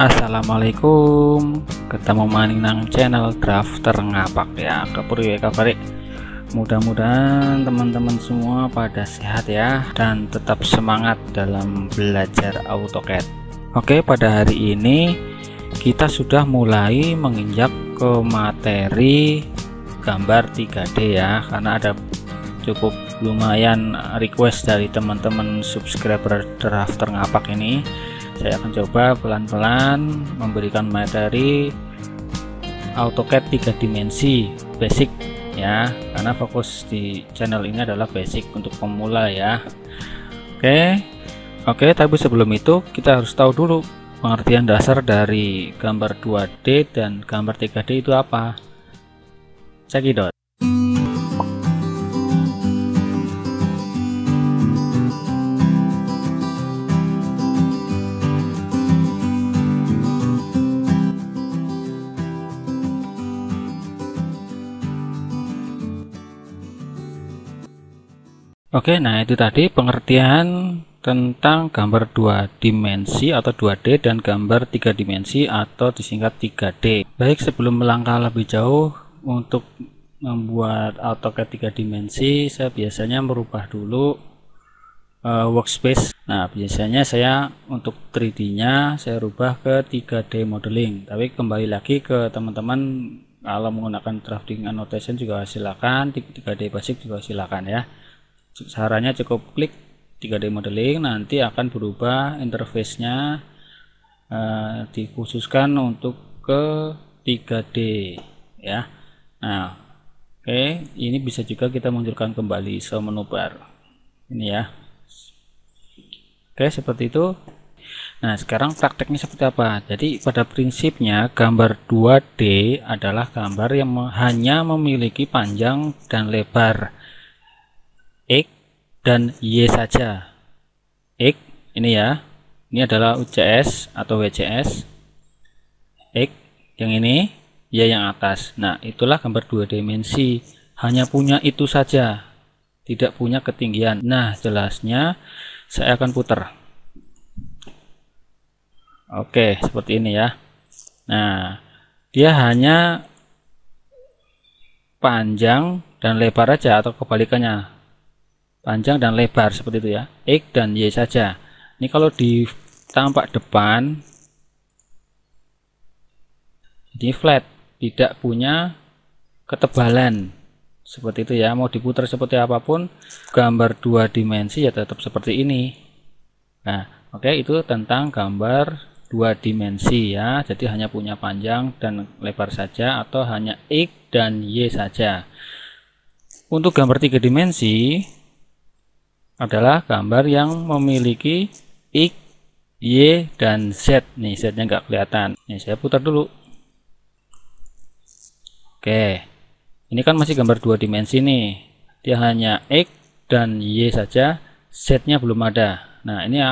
Assalamualaikum, ketemu maning nang channel Drafter Ngapak ya. Kepriwe kabare? Mudah-mudahan teman-teman semua pada sehat ya dan tetap semangat dalam belajar AutoCAD. Oke, pada hari ini kita sudah mulai menginjak ke materi gambar 3D ya, karena ada cukup lumayan request dari teman-teman subscriber Drafter Ngapak ini. Saya akan coba pelan-pelan memberikan materi AutoCAD 3 dimensi basic ya, karena fokus di channel ini adalah basic untuk pemula ya. Oke, tapi sebelum itu kita harus tahu dulu pengertian dasar dari gambar 2D dan gambar 3D itu apa. Cekidot. Oke, nah itu tadi pengertian tentang gambar 2 dimensi atau 2D dan gambar 3 dimensi atau disingkat 3D. Baik, sebelum melangkah lebih jauh untuk membuat AutoCAD 3 dimensi, saya biasanya merubah dulu workspace. Nah, biasanya saya untuk 3D-nya saya rubah ke 3D modeling. Tapi kembali lagi ke teman-teman, kalau menggunakan drafting annotation juga silakan, 3D basic juga silakan ya. Caranya cukup klik 3D modeling, nanti akan berubah interface-nya, dikhususkan untuk ke 3D ya. Nah, oke, ini bisa juga kita munculkan kembali menu bar ini ya. Oke, seperti itu. Nah, sekarang prakteknya seperti apa? Jadi pada prinsipnya gambar 2D adalah gambar yang hanya memiliki panjang dan lebar X dan Y saja. X ini ya, ini adalah UCS atau WCS. X yang ini, Y yang atas. Nah, itulah gambar 2 dimensi, hanya punya itu saja, tidak punya ketinggian. Nah, jelasnya saya akan putar. Oke, seperti ini ya. Nah, dia hanya panjang dan lebar aja atau kebalikannya, panjang dan lebar seperti itu ya, X dan Y saja. Ini kalau di tampak depan ini flat, tidak punya ketebalan seperti itu ya. Mau diputar seperti apapun gambar 2 dimensi ya tetap seperti ini. Nah, oke, itu tentang gambar 2 dimensi ya. Jadi hanya punya panjang dan lebar saja atau hanya X dan Y saja. Untuk gambar 3 dimensi adalah gambar yang memiliki X, Y, dan Z. Nih, Z-nya nggak kelihatan. Nih, saya putar dulu. Oke, ini kan masih gambar 2 dimensi nih. Dia hanya X dan Y saja, Z-nya belum ada. Nah, ini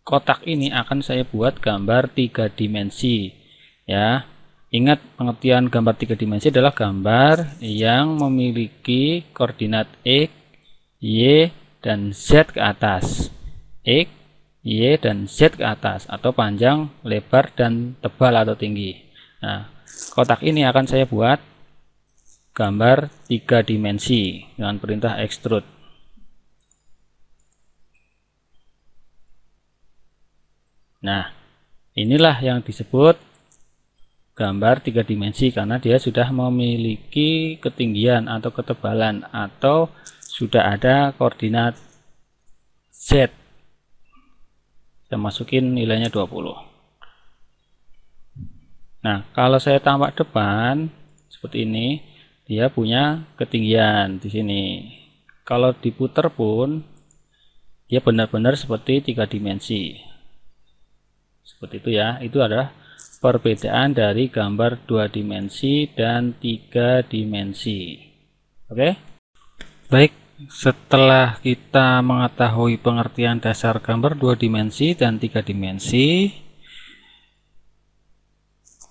kotak ini akan saya buat gambar 3 dimensi. Ya, ingat pengertian gambar 3 dimensi adalah gambar yang memiliki koordinat X, Y, dan Z ke atas. X, Y, dan Z ke atas, atau panjang, lebar, dan tebal atau tinggi. Nah, kotak ini akan saya buat gambar 3 dimensi dengan perintah extrude. Nah, inilah yang disebut gambar 3 dimensi karena dia sudah memiliki ketinggian atau ketebalan atau sudah ada koordinat Z. Saya masukin nilainya 20. Nah, kalau saya tampak depan seperti ini, dia punya ketinggian di sini. Kalau diputar pun dia benar-benar seperti 3 dimensi. Seperti itu ya. Itu adalah perbedaan dari gambar 2 dimensi dan 3 dimensi. Oke? Baik, setelah kita mengetahui pengertian dasar gambar 2 dimensi dan 3 dimensi,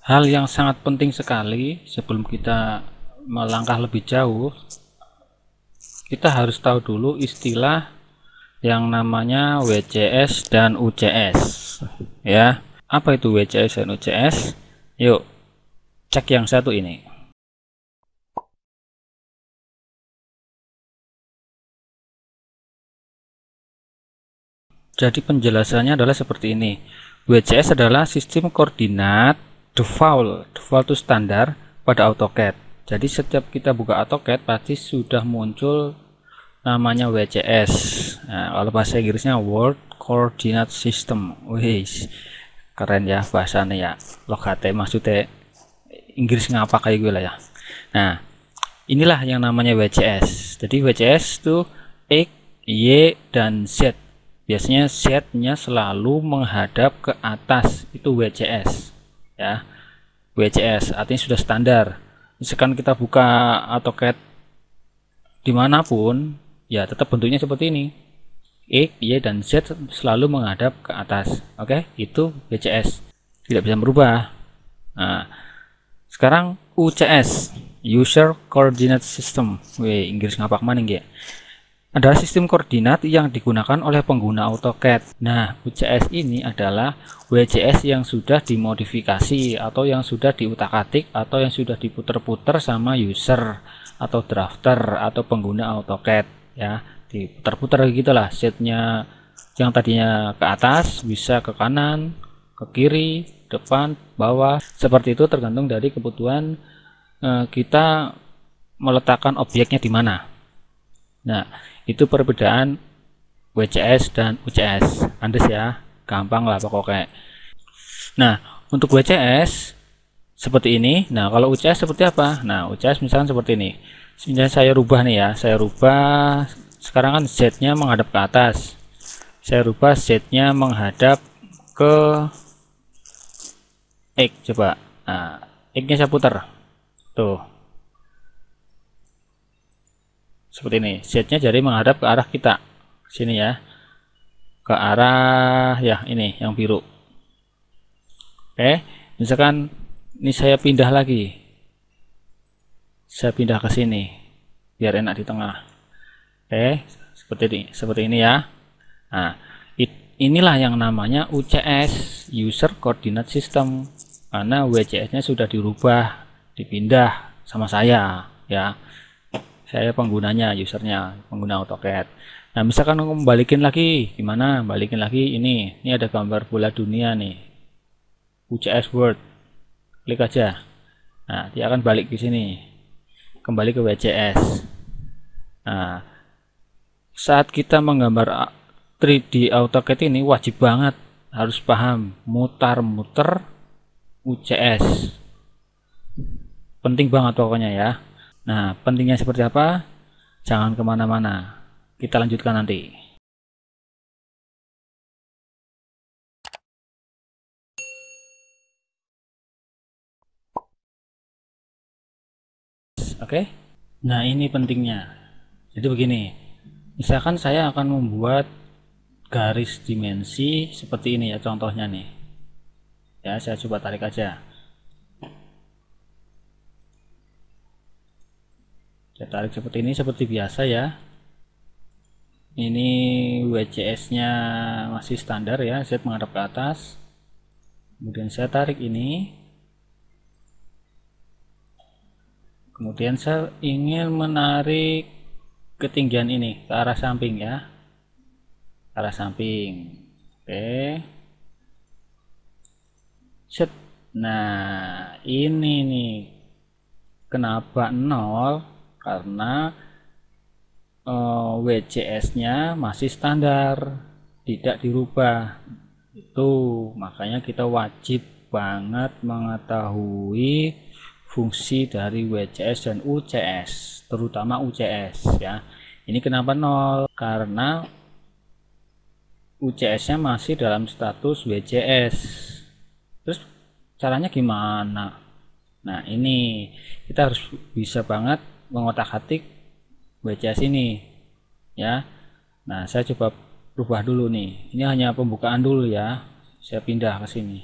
hal yang sangat penting sekali sebelum kita melangkah lebih jauh, kita harus tahu dulu istilah yang namanya WCS dan UCS ya. Apa itu WCS dan UCS? Yuk, cek yang satu ini. Jadi penjelasannya adalah seperti ini. WCS adalah sistem koordinat default itu standar pada AutoCAD. Jadi setiap kita buka AutoCAD pasti sudah muncul namanya WCS. Nah, kalau bahasa Inggrisnya World Coordinate System. Wih, keren ya bahasanya ya. Logatnya maksudnya Inggris ngapa kayak gue lah ya. Nah, inilah yang namanya WCS. Jadi WCS itu X, Y, dan Z. Biasanya Z-nya selalu menghadap ke atas, itu WCS ya. WCS artinya sudah standar. Misalkan kita buka AutoCAD dimanapun, ya tetap bentuknya seperti ini. X, Y, dan Z selalu menghadap ke atas. Oke, itu WCS. Tidak bisa berubah. Nah, sekarang UCS, User Coordinate System. Wih, Inggris ngapak maning ya. Adalah sistem koordinat yang digunakan oleh pengguna AutoCAD. Nah, UCS ini adalah WCS yang sudah dimodifikasi atau yang sudah diutak-atik atau yang sudah diputer-puter sama user atau drafter atau pengguna AutoCAD ya. Diputer-puter gitulah, setnya yang tadinya ke atas bisa ke kanan, ke kiri, depan, bawah. Seperti itu tergantung dari kebutuhan kita meletakkan objeknya di mana. Nah, itu perbedaan WCS dan UCS. Andes ya, gampang lah pokoknya. Nah, untuk WCS seperti ini. Nah, kalau UCS seperti apa? Nah, UCS misalkan seperti ini. Misalnya saya rubah nih ya, saya rubah. Sekarang kan Z-nya menghadap ke atas. Saya rubah Z-nya menghadap ke X. Coba. Nah, X-nya saya putar. Tuh. Seperti ini, Z-nya jadi menghadap ke arah kita sini ya, ke arah ya ini yang biru. Oke, misalkan ini saya pindah lagi, saya pindah ke sini biar enak di tengah. Oke, seperti ini ya. Nah, inilah yang namanya UCS, User Coordinate System, karena WCS-nya sudah dirubah, dipindah sama saya ya. Saya penggunanya, usernya, pengguna AutoCAD. Nah, misalkan kembalikan lagi, gimana? Balikin lagi ini ada gambar bola dunia nih, UCS World. Klik aja. Nah, dia akan balik ke sini, kembali ke WCS. Nah, saat kita menggambar 3D AutoCAD ini wajib banget harus paham mutar-muter UCS. Penting banget pokoknya ya. Nah, pentingnya seperti apa? Jangan kemana-mana. Kita lanjutkan nanti. Oke? Nah, ini pentingnya. Jadi begini. Misalkan saya akan membuat garis dimensi seperti ini ya, contohnya nih. Ya, saya coba tarik aja. Saya tarik seperti ini, seperti biasa ya. Ini WCS-nya masih standar ya, Z menghadap ke atas. Kemudian saya tarik ini. Kemudian saya ingin menarik ketinggian ini ke arah samping ya. Ke arah samping. Oke. Set. Nah, ini nih. Kenapa 0? Karena WCS-nya masih standar, tidak dirubah. Itu makanya kita wajib banget mengetahui fungsi dari WCS dan UCS, terutama UCS ya. Ini kenapa 0? Karena UCS-nya masih dalam status WCS. Terus caranya gimana? Nah, ini kita harus bisa banget mengotak-atik WCS ini ya. Nah, saya coba rubah dulu nih. Ini hanya pembukaan dulu ya. Saya pindah ke sini.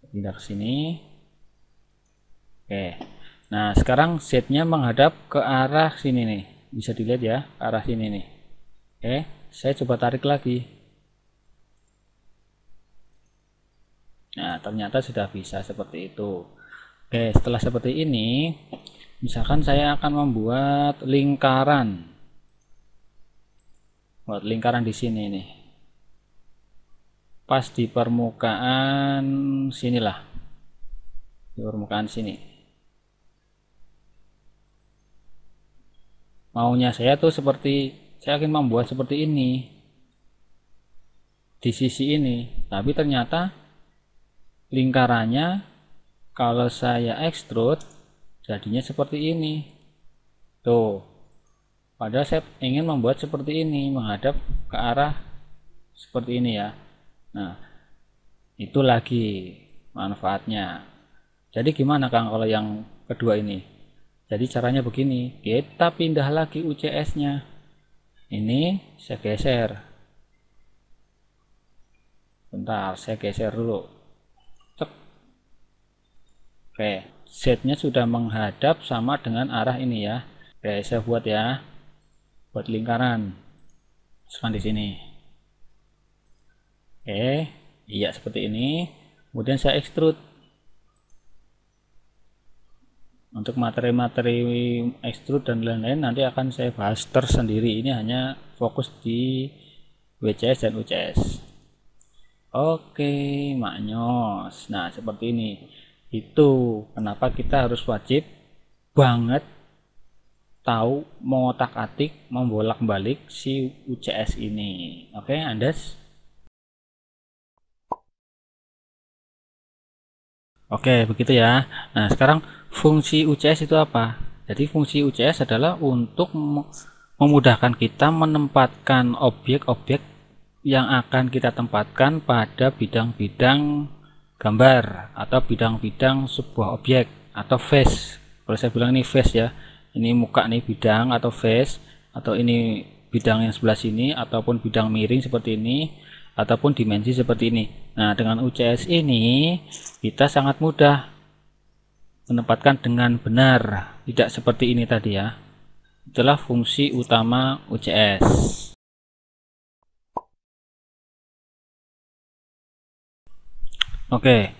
Pindah ke sini. Oke. Nah, sekarang Z-nya menghadap ke arah sini nih. Bisa dilihat ya, ke arah sini nih. Oke. saya coba tarik lagi. Nah, ternyata sudah bisa seperti itu. Oke, setelah seperti ini, misalkan saya akan membuat lingkaran. Buat lingkaran di sini nih. Pas di permukaan sinilah. Di permukaan sini. Maunya saya tuh seperti, saya ingin membuat seperti ini. Di sisi ini. Tapi ternyata lingkarannya kalau saya extrude jadinya seperti ini tuh, padahal saya ingin membuat seperti ini menghadap ke arah seperti ini ya. Nah, itu lagi manfaatnya. Jadi gimana Kang kalau yang kedua ini? Jadi caranya begini, kita pindah lagi UCS nya, ini saya geser, bentar saya geser dulu. Oke, setnya sudah menghadap sama dengan arah ini ya. Oke, saya buat ya, buat lingkaran, masukkan di sini. Oke, iya seperti ini. Kemudian saya extrude. Untuk materi-materi extrude dan lain-lain nanti akan saya bahas tersendiri. Ini hanya fokus di WCS dan UCS. Oke, maknyos. Nah, seperti ini. Itu kenapa kita harus wajib banget tahu mengotak-atik, membolak-balik si UCS ini. Oke, Andes? Oke, begitu ya. Nah, sekarang fungsi UCS itu apa? Jadi fungsi UCS adalah untuk memudahkan kita menempatkan objek-objek yang akan kita tempatkan pada bidang-bidang gambar atau bidang-bidang sebuah objek atau face. Kalau saya bilang ini face ya, ini muka nih bidang atau face, atau ini bidang yang sebelah sini, ataupun bidang miring seperti ini, ataupun dimensi seperti ini. Nah, dengan UCS ini kita sangat mudah menempatkan dengan benar, tidak seperti ini tadi ya. Itulah fungsi utama UCS. Oke,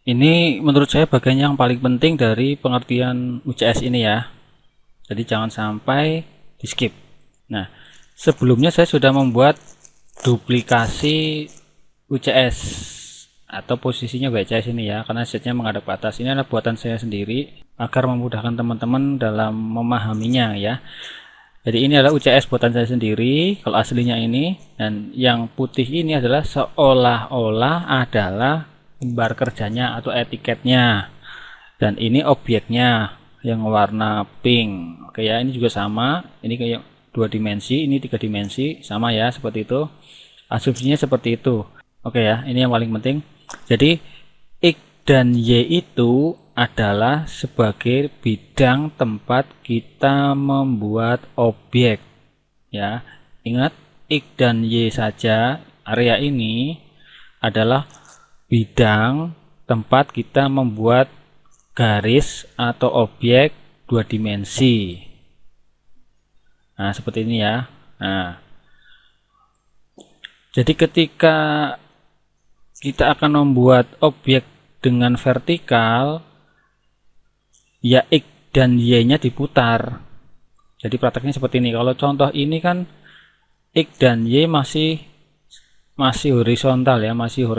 ini menurut saya bagian yang paling penting dari pengertian UCS ini ya. Jadi jangan sampai di skip. Nah, sebelumnya saya sudah membuat duplikasi UCS atau posisinya WCS ini ya, karena setnya menghadap ke atas. Ini adalah buatan saya sendiri agar memudahkan teman-teman dalam memahaminya ya. Jadi ini adalah UCS buatan saya sendiri, kalau aslinya ini, dan yang putih ini adalah seolah-olah adalah gambar kerjanya atau etiketnya, dan ini objeknya yang warna pink. Oke ya, ini juga sama, ini kayak 2 dimensi, ini 3 dimensi, sama ya seperti itu, asumsinya seperti itu. Oke ya, ini yang paling penting. Jadi X dan Y itu adalah sebagai bidang tempat kita membuat objek ya. Ingat, X dan Y saja, area ini adalah bidang tempat kita membuat garis atau objek 2 dimensi. Nah, seperti ini ya. Nah, jadi ketika kita akan membuat objek dengan vertikal, ya X dan Y nya diputar. Jadi prakteknya seperti ini. Kalau contoh ini kan X dan Y masih horizontal ya, masih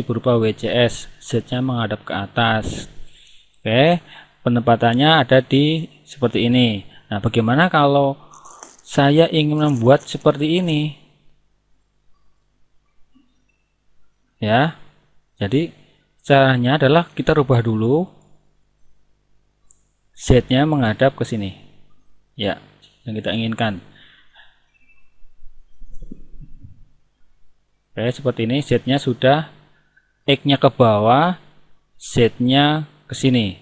berupa WCS, Z-nya menghadap ke atas. Oke, penempatannya ada di seperti ini. Nah, bagaimana kalau saya ingin membuat seperti ini? Ya. Jadi caranya adalah kita rubah dulu Z-nya menghadap ke sini. Ya, yang kita inginkan. Oke, seperti ini. Z-nya sudah, X-nya ke bawah, Z-nya ke sini.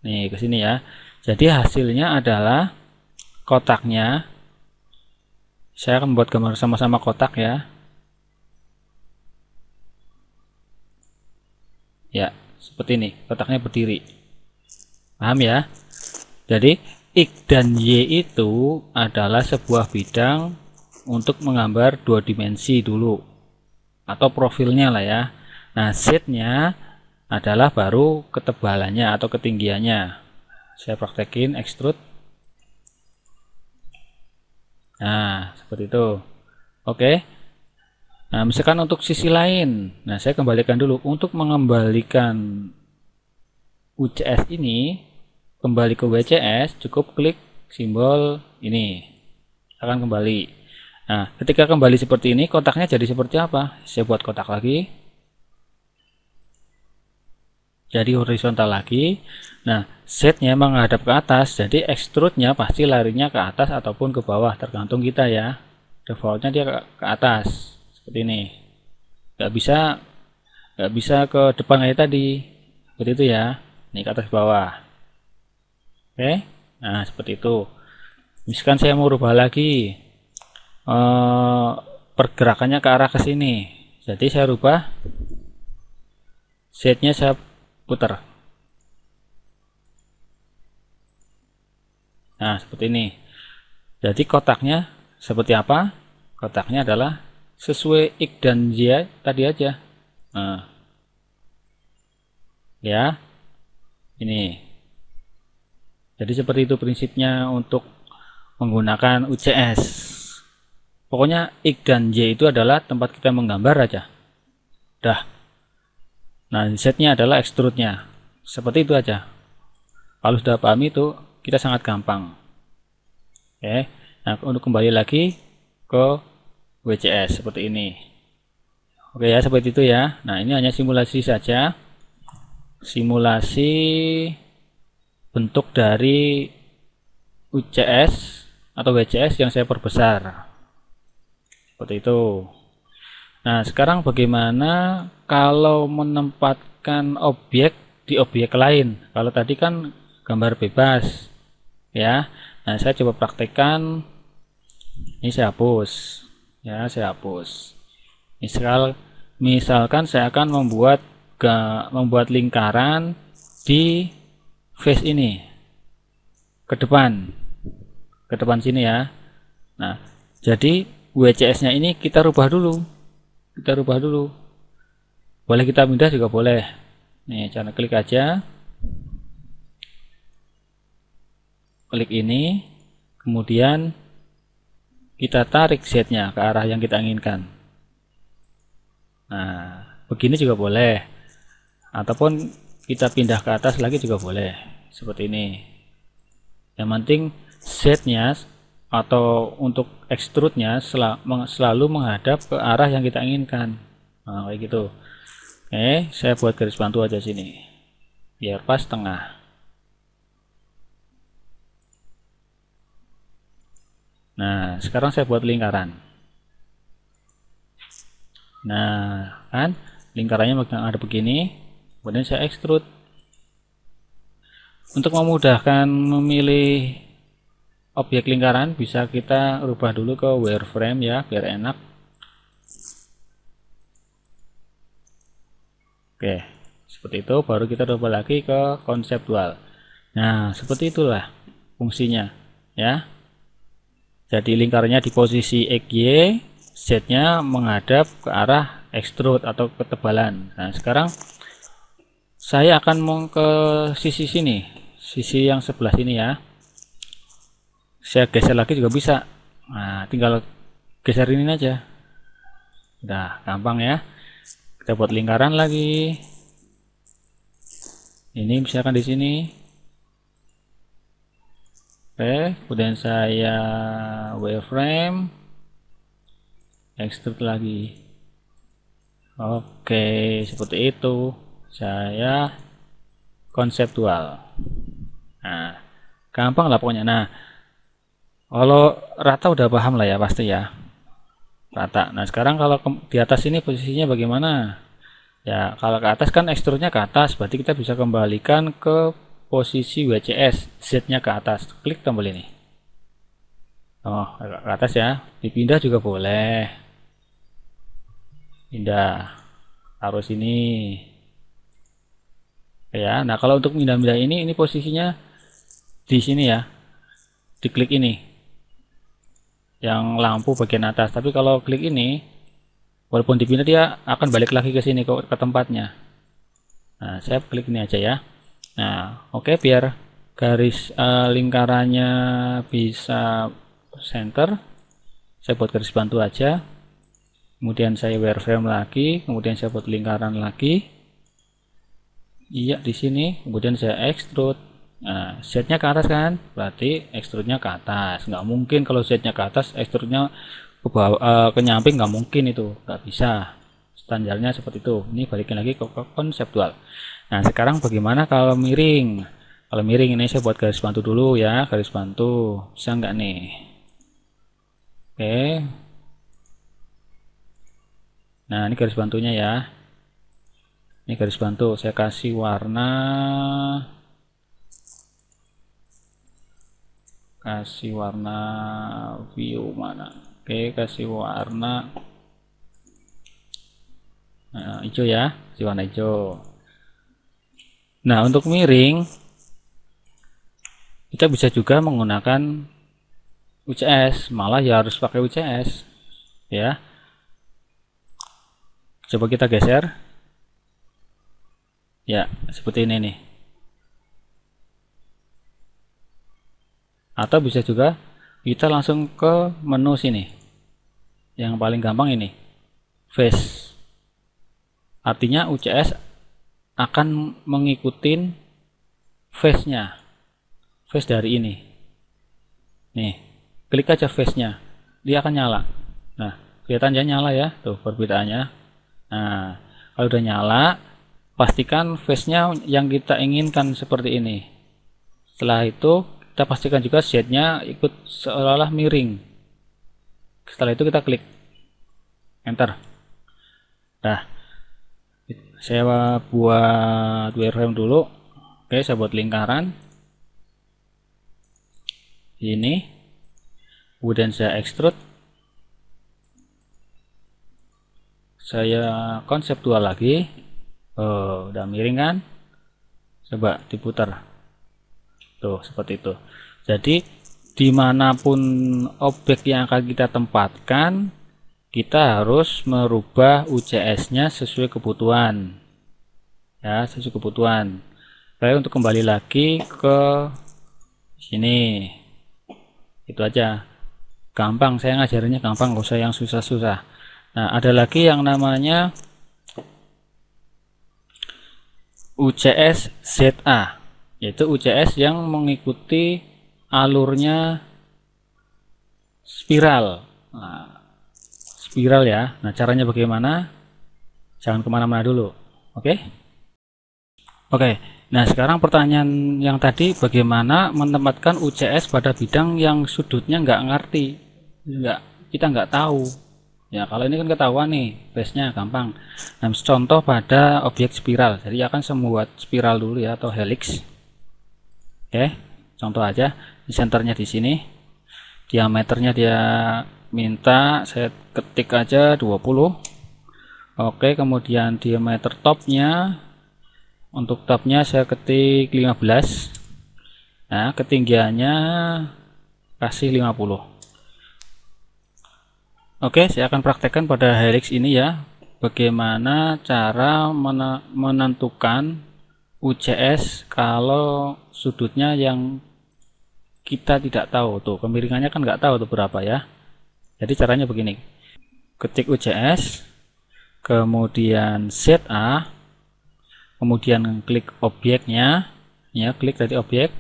Nih, ke sini ya. Jadi hasilnya adalah kotaknya. Saya akan membuat gambar sama-sama kotak ya. Ya, seperti ini. Kotaknya berdiri. Paham ya? Jadi X dan Y itu adalah sebuah bidang untuk menggambar 2 dimensi dulu atau profilnya lah ya. Nah, Z-nya adalah baru ketebalannya atau ketinggiannya. Saya praktekin extrude. Nah, seperti itu. Oke. Nah, misalkan untuk sisi lain. Nah, saya kembalikan dulu. Untuk mengembalikan UCS ini kembali ke WCS, cukup klik simbol ini. Akan kembali. Nah, ketika kembali seperti ini, kotaknya jadi seperti apa? Saya buat kotak lagi. Jadi horizontal lagi. Nah, Z-nya menghadap ke atas, jadi extrude-nya pasti larinya ke atas ataupun ke bawah, tergantung kita ya. Defaultnya dia ke atas, seperti ini. Nggak bisa ke depan kayak tadi, seperti itu ya. Ini ke atas bawah. Oke, nah seperti itu. Misalkan saya mau rubah lagi pergerakannya ke arah ke sini, jadi saya rubah Z-nya, saya putar. Nah, seperti ini. Jadi kotaknya seperti apa? Kotaknya adalah sesuai X dan Y tadi aja. Nah, ya, ini. Jadi seperti itu prinsipnya untuk menggunakan UCS. Pokoknya X dan Y itu adalah tempat kita menggambar aja. Dah. Nah, Z-nya adalah extrude-nya. Seperti itu aja. Kalau sudah paham itu, kita sangat gampang. Oke. Nah, untuk kembali lagi ke WCS seperti ini. Oke ya, seperti itu ya. Nah, ini hanya simulasi saja. Simulasi bentuk dari UCS atau WCS yang saya perbesar. Seperti itu. Nah, sekarang bagaimana kalau menempatkan objek di objek lain? Kalau tadi kan gambar bebas, ya. Nah, saya coba praktekkan. Ini saya hapus, ya, saya hapus. Misalkan saya akan membuat lingkaran di face ini, ke depan sini ya. Nah, jadi WCS-nya ini kita rubah dulu. Boleh kita pindah juga boleh. Nih, cara klik aja. Klik ini, kemudian kita tarik Z-nya ke arah yang kita inginkan. Nah, begini juga boleh. Ataupun kita pindah ke atas lagi juga boleh. Seperti ini. Yang penting Z-nya atau untuk extrude-nya selalu menghadap ke arah yang kita inginkan. Nah, kayak gitu. Oke, saya buat garis bantu aja sini. Biar pas tengah. Nah, sekarang saya buat lingkaran. Nah, kan lingkarannya ada begini. Kemudian saya extrude. Untuk memudahkan memilih objek lingkaran, bisa kita rubah dulu ke wireframe ya, biar enak. Oke, seperti itu. Baru kita rubah lagi ke konseptual. Nah, seperti itulah fungsinya ya. Jadi lingkarannya di posisi XY, Z-nya menghadap ke arah extrude atau ketebalan. Nah, sekarang saya akan mau ke sisi sini, sisi yang sebelah sini ya. Saya geser lagi juga bisa. Nah, tinggal geser ini aja. Udah gampang ya. Kita buat lingkaran lagi. Ini misalkan di sini. Oke, kemudian saya wireframe, extrude lagi. Oke, seperti itu. Saya konseptual. Nah, gampang lah pokoknya. Nah, kalau rata udah paham lah ya pasti ya. Rata. Nah, sekarang kalau di atas ini posisinya bagaimana? Ya, kalau ke atas kan ekstrudnya ke atas, berarti kita bisa kembalikan ke posisi WCS, Z-nya ke atas. Klik tombol ini. Oh, ke atas ya. Dipindah juga boleh. Pindah. Taruh sini. Ya, nah kalau untuk pindah-pindah ini posisinya di sini ya. Diklik ini. yang lampu bagian atas. Tapi kalau klik ini, walaupun dipindah dia akan balik lagi ke sini ke tempatnya. Nah, saya klik ini aja ya. Nah, oke, biar garis lingkarannya bisa center, saya buat garis bantu aja. Kemudian saya wireframe lagi, kemudian saya buat lingkaran lagi. Iya, di sini. Kemudian saya extrude. Nah, Z-nya ke atas kan, berarti extrude-nya ke atas. Nggak mungkin kalau Z-nya ke atas, extrude-nya ke bawah, ke nyamping, nggak mungkin itu, nggak bisa. Standarnya seperti itu. Ini balikin lagi ke konseptual. Nah, sekarang bagaimana kalau miring? Kalau miring ini saya buat garis bantu dulu ya, garis bantu. Bisa nggak nih? Oke. Nah, ini garis bantunya ya. Ini garis bantu, saya kasih warna view mana. Oke, kasih warna hijau ya, kasih warna hijau. Nah, untuk miring kita bisa juga menggunakan UCS, malah ya harus pakai UCS ya. Coba kita geser ya, seperti ini nih. Atau bisa juga kita langsung ke menu sini. Yang paling gampang ini, face. Artinya UCS akan mengikuti face-nya, face dari ini. Nih, klik aja face-nya, dia akan nyala. Nah, kelihatannya nyala ya, tuh perbedaannya. Nah, kalau udah nyala, pastikan face-nya yang kita inginkan seperti ini. Setelah itu kita pastikan juga Z-nya ikut seolah-olah miring. Setelah itu kita klik enter. Nah, saya buat wireframe dulu. Oke, saya buat lingkaran ini, kemudian saya extrude, saya konseptual lagi. Oh, udah miring kan? Coba diputar. Tuh, seperti itu. Jadi dimanapun objek yang akan kita tempatkan, kita harus merubah UCS-nya sesuai kebutuhan ya, sesuai kebutuhan. Saya untuk kembali lagi ke sini, itu aja, gampang, saya ngajarinnya gampang, nggak usah yang susah-susah. Nah, ada lagi yang namanya UCS ZA, yaitu UCS yang mengikuti alurnya spiral. Nah, spiral ya. Nah, caranya bagaimana? Jangan kemana-mana dulu. Oke? Oke. Nah, sekarang pertanyaan yang tadi, bagaimana menempatkan UCS pada bidang yang sudutnya nggak ngerti, kita nggak tahu. Ya, kalau ini kan ketahuan nih, base-nya gampang. Nah, contoh pada objek spiral. Jadi akan saya buat spiral dulu ya, atau helix. Oke, contoh aja. Di senternya di sini. Diameternya dia minta, saya ketik aja 20. Oke, kemudian diameter topnya, untuk topnya saya ketik 15. Nah, ketinggiannya kasih 50. Oke, saya akan praktekkan pada helix ini ya, bagaimana cara menentukan UCS kalau sudutnya yang kita tidak tahu. Tuh, kemiringannya kan nggak tahu tuh berapa ya. Jadi caranya begini, ketik UCS, kemudian ZA, kemudian klik objeknya ya, klik dari objek,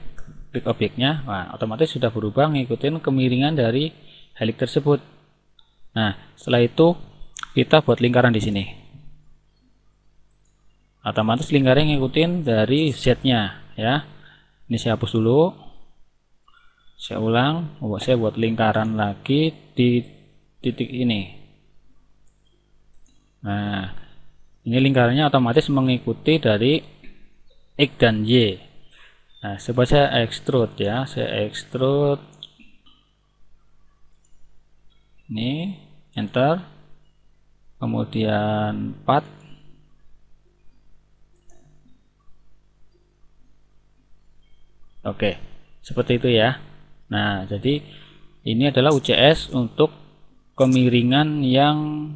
klik objeknya. Nah, otomatis sudah berubah ngikutin kemiringan dari helix tersebut. Nah, setelah itu kita buat lingkaran di sini. Otomatis lingkarannya ngikutin dari Z-nya ya. Ini saya hapus dulu. Saya ulang, saya buat lingkaran lagi di titik ini. Nah, ini lingkarannya otomatis mengikuti dari X dan Y. Nah, coba saya extrude ya, saya extrude. Ini enter, kemudian path, oke, seperti itu ya. Nah, jadi Ini adalah UCS untuk kemiringan yang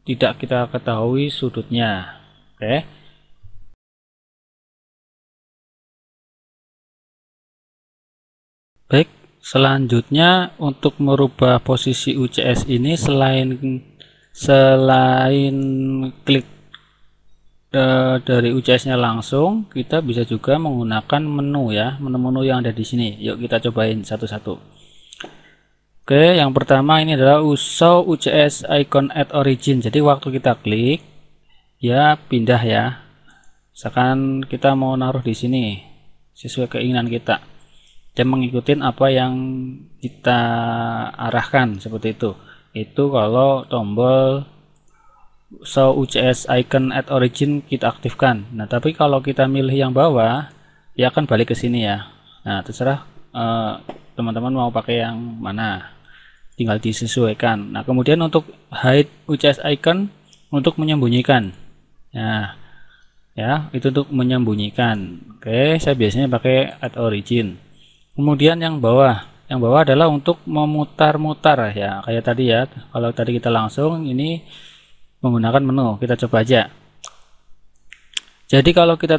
tidak kita ketahui sudutnya. Oke. Baik, selanjutnya untuk merubah posisi UCS ini selain klik dari UCS-nya langsung, kita bisa juga menggunakan menu ya, menu-menu yang ada di sini. Yuk kita cobain satu-satu. Oke, yang pertama ini adalah show UCS icon at origin. Jadi waktu kita klik, ya pindah ya. Misalkan kita mau naruh di sini sesuai keinginan kita. Dia mengikuti apa yang kita arahkan seperti itu. Itu kalau tombol show UCS icon at origin kita aktifkan. Nah, tapi kalau kita milih yang bawah, dia akan balik ke sini ya. Nah, terserah teman-teman mau pakai yang mana. Tinggal disesuaikan. Nah, kemudian untuk hide UCS icon untuk menyembunyikan. Nah, ya, itu untuk menyembunyikan. Oke, saya biasanya pakai at origin. Kemudian yang bawah adalah untuk memutar-mutar ya, kayak tadi ya. Kalau tadi kita langsung, ini menggunakan menu. Kita coba aja. Jadi kalau kita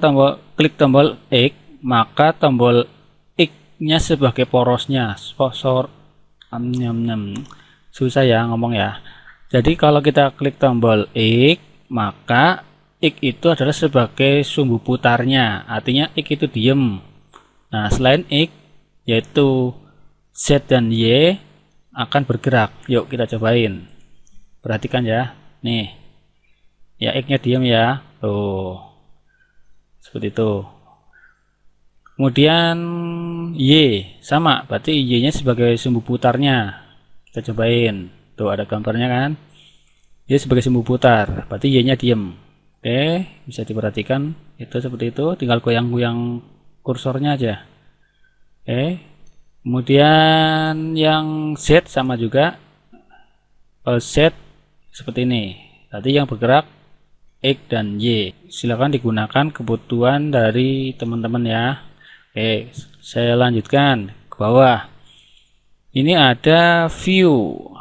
klik tombol X, maka tombol X-nya sebagai porosnya. Susah ya ngomong ya. Jadi kalau kita klik tombol X, maka X itu adalah sebagai sumbu putarnya. Artinya X itu diem. Nah, selain X, yaitu Z dan Y akan bergerak. Yuk kita cobain. Perhatikan ya. Nih. Ya, X-nya diam ya. Tuh. Seperti itu. Kemudian Y sama, berarti Y-nya sebagai sumbu putarnya. Kita cobain. Tuh ada gambarnya kan. Y sebagai sumbu putar, berarti Y-nya diam. Oke, bisa diperhatikan itu seperti itu, tinggal goyang-goyang kursornya aja. Oke, kemudian yang Z sama juga. Z seperti ini. Tadi yang bergerak X dan Y. Silakan digunakan kebutuhan dari teman-teman ya. Oke, saya lanjutkan ke bawah. Ini ada view.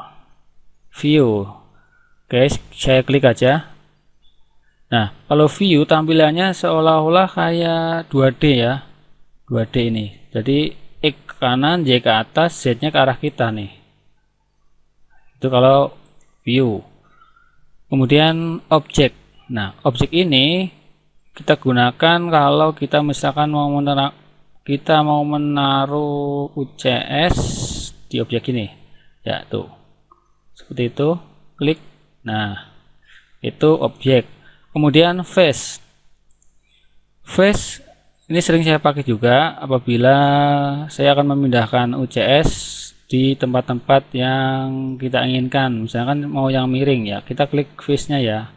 Oke, saya klik aja. Nah, kalau view tampilannya seolah-olah kayak 2D ya. 2D ini. Jadi X ke kanan, Y ke atas, Z-nya ke arah kita nih. Itu kalau view. Kemudian objek. Nah, objek ini kita gunakan kalau kita misalkan mau menaruh UCS di objek ini. Ya, tuh. Seperti itu, klik. Nah, itu objek. Kemudian face. Face ini sering saya pakai juga apabila saya akan memindahkan UCS di tempat-tempat yang kita inginkan. Misalkan mau yang miring ya, kita klik face-nya ya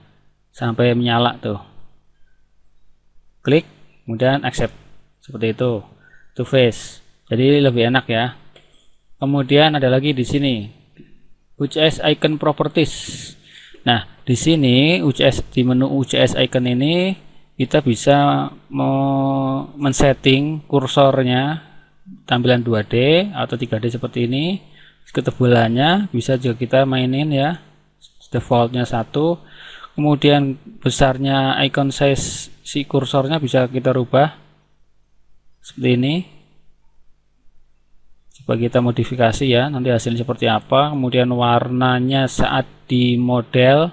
sampai menyala tuh. Klik, kemudian accept. Seperti itu. To face. Jadi lebih enak ya. Kemudian ada lagi di sini UCS icon properties. Nah, di sini di menu UCS icon ini kita bisa men-setting kursornya tampilan 2D atau 3D seperti ini. Ketebalannya bisa juga kita mainin ya. Defaultnya 1. Kemudian besarnya icon size si kursornya bisa kita rubah seperti ini. Coba kita modifikasi ya, nanti hasilnya seperti apa. Kemudian warnanya saat di model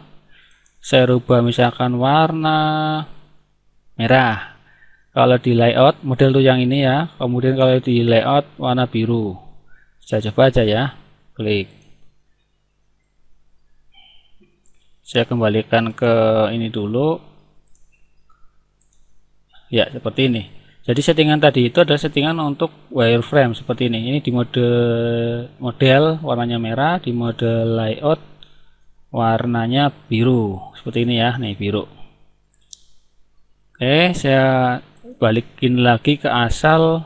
saya rubah misalkan warna merah. Kalau di layout model tuh yang ini ya. Kemudian kalau di layout warna biru. Saya coba aja ya. Klik. Saya kembalikan ke ini dulu. Ya, seperti ini. Jadi settingan tadi itu adalah settingan untuk wireframe seperti ini. Ini di mode model warnanya merah, di mode layout warnanya biru. Seperti ini ya, nih biru. Oke, saya balikin lagi ke asal.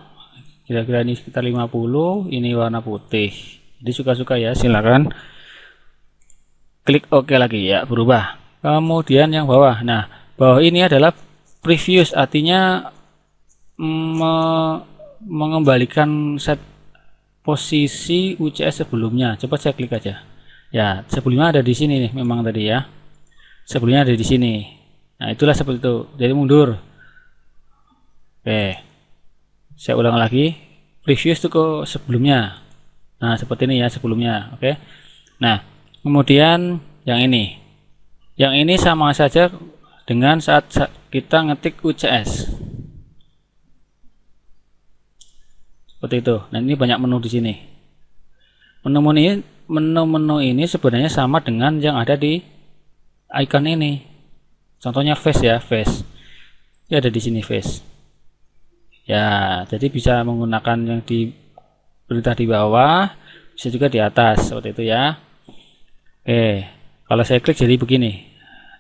Kira-kira ini sekitar 50, ini warna putih. Jadi suka-suka ya, silakan. Klik OK lagi ya, berubah. Kemudian yang bawah. Nah, bawah ini adalah previous, artinya mengembalikan set posisi UCS sebelumnya. Coba saya klik aja. Ya, sebelumnya ada di sini nih, memang tadi ya. Sebelumnya ada di sini. Nah, itulah seperti itu. Jadi mundur. Oke. Saya ulang lagi. Previous itu ke sebelumnya. Nah, seperti ini ya sebelumnya. Oke. Nah, kemudian yang ini. Yang ini sama saja dengan saat kita ngetik UCS. Seperti itu. Nah, ini banyak menu di sini. Menu-menu ini sebenarnya sama dengan yang ada di icon ini. Contohnya face ya, face. Ini ada di sini face. Ya, jadi bisa menggunakan yang di perintah di bawah, bisa juga di atas seperti itu ya. Oke, kalau saya klik jadi begini.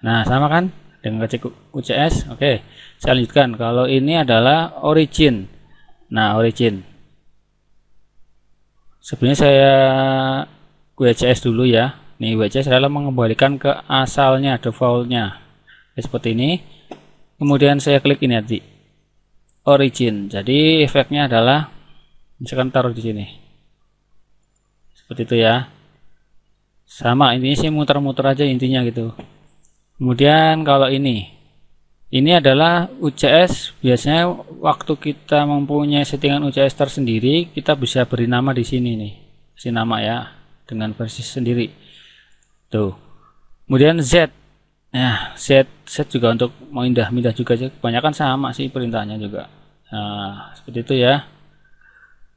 Nah, sama kan dengan ketik UCS. Oke, saya lanjutkan. Kalau ini adalah origin. Nah, origin. Sebenarnya saya WCS dulu ya. Nih, WCS adalah mengembalikan ke asalnya, defaultnya. Seperti ini. Kemudian saya klik ini nanti. Origin. Jadi efeknya adalah misalkan taruh di sini. Seperti itu ya. Sama, intinya sih muter-muter aja intinya gitu. Kemudian kalau ini adalah UCS. Biasanya waktu kita mempunyai settingan UCS tersendiri, kita bisa beri nama di sini nih. Kasih nama ya dengan versi sendiri. Tuh. Kemudian Z. Nah, Z juga untuk mengindah-indah juga aja. Kebanyakan sama sih perintahnya juga. Nah, seperti itu ya.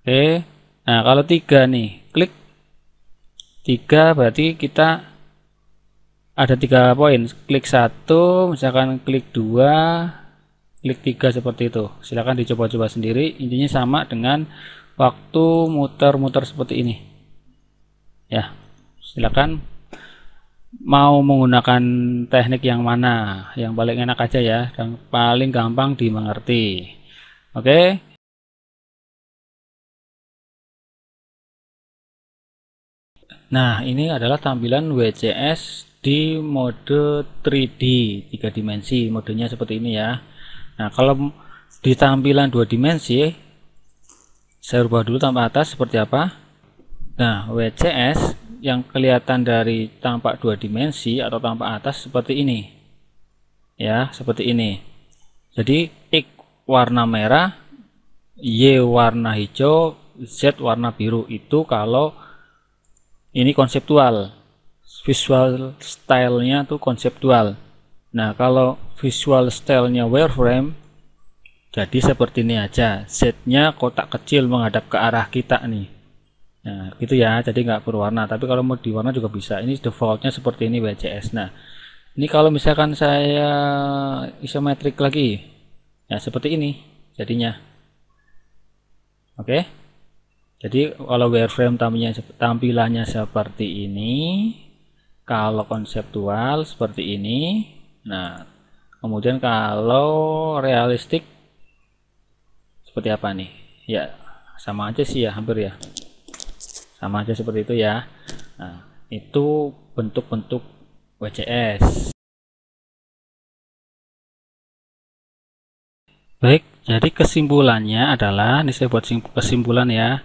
Oke. Nah, kalau 3 nih, klik 3 berarti kita ada 3 poin. Klik 1, misalkan klik 2, klik 3 seperti itu. Silahkan dicoba-coba sendiri. Intinya sama dengan waktu muter-muter seperti ini. Ya, silakan mau menggunakan teknik yang mana, yang paling enak aja ya, dan paling gampang dimengerti. Oke. Nah, ini adalah tampilan WCS di mode 3D, 3 dimensi. Modenya seperti ini ya. Nah, kalau di tampilan 2 dimensi, saya ubah dulu tampak atas seperti apa. Nah, WCS yang kelihatan dari tampak 2 dimensi atau tampak atas seperti ini. Ya, seperti ini. Jadi, X warna merah, Y warna hijau, Z warna biru. Itu kalau ini konseptual. Visual stylenya tuh konseptual. Nah, kalau visual stylenya wireframe, jadi seperti ini aja. Z-nya kotak kecil menghadap ke arah kita nih. Nah, gitu ya. Jadi nggak berwarna. Tapi kalau mau diwarna juga bisa. Ini defaultnya seperti ini WCS. Nah, ini kalau misalkan saya isometrik lagi, ya seperti ini jadinya. Oke. Jadi kalau wireframe tampilannya seperti ini, kalau konseptual seperti ini. Nah, kemudian kalau realistik seperti apa nih? Ya, sama aja sih ya, hampir ya. Sama aja seperti itu ya. Nah, itu bentuk-bentuk WCS. Baik, jadi kesimpulannya adalah, ini saya buat kesimpulan ya.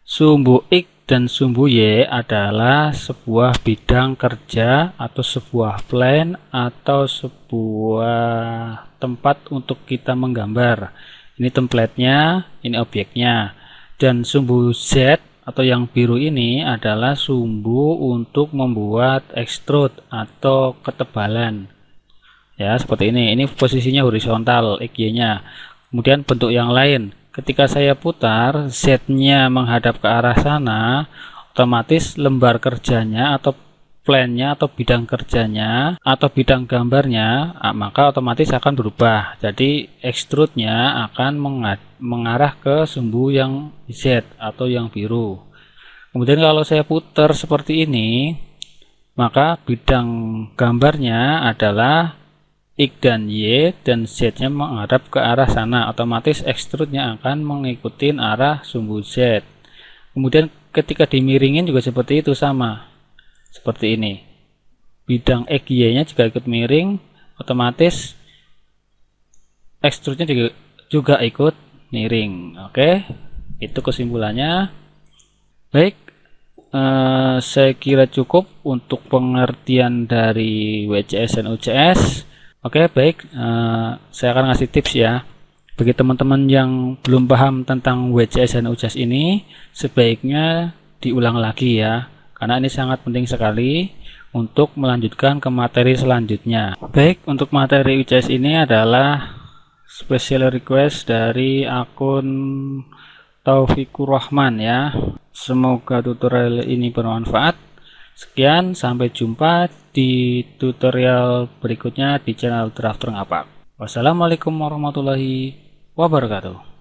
Sumbu X dan sumbu Y adalah sebuah bidang kerja atau sebuah plan atau sebuah tempat untuk kita menggambar. Ini template-nya, ini objeknya. Dan sumbu Z atau yang biru ini adalah sumbu untuk membuat extrude atau ketebalan. Ya, seperti ini. Ini posisinya horizontal, XY-nya. Kemudian bentuk yang lain. Ketika saya putar, Z-nya menghadap ke arah sana, otomatis lembar kerjanya atau plan-nya atau bidang kerjanya atau bidang gambarnya, maka otomatis akan berubah. Jadi extrude-nya akan mengarah ke sumbu yang Z atau yang biru. Kemudian kalau saya putar seperti ini, maka bidang gambarnya adalah X dan Y dan Z-nya menghadap ke arah sana, otomatis extrude-nya akan mengikuti arah sumbu Z. Kemudian ketika dimiringin juga seperti itu, sama seperti ini. Bidang X Y-nya juga ikut miring, otomatis extrude-nya juga ikut miring. Oke, itu kesimpulannya. Baik, saya kira cukup untuk pengertian dari WCS dan UCS. Oke, baik, saya akan ngasih tips ya. Bagi teman-teman yang belum paham tentang WCS dan UCS ini, sebaiknya diulang lagi ya, karena ini sangat penting sekali untuk melanjutkan ke materi selanjutnya. Baik, untuk materi UCS ini adalah special request dari akun Taufikur Rahman ya. Semoga tutorial ini bermanfaat. Sekian, sampai jumpa di tutorial berikutnya di channel Drafter Ngapak. Wassalamualaikum warahmatullahi wabarakatuh.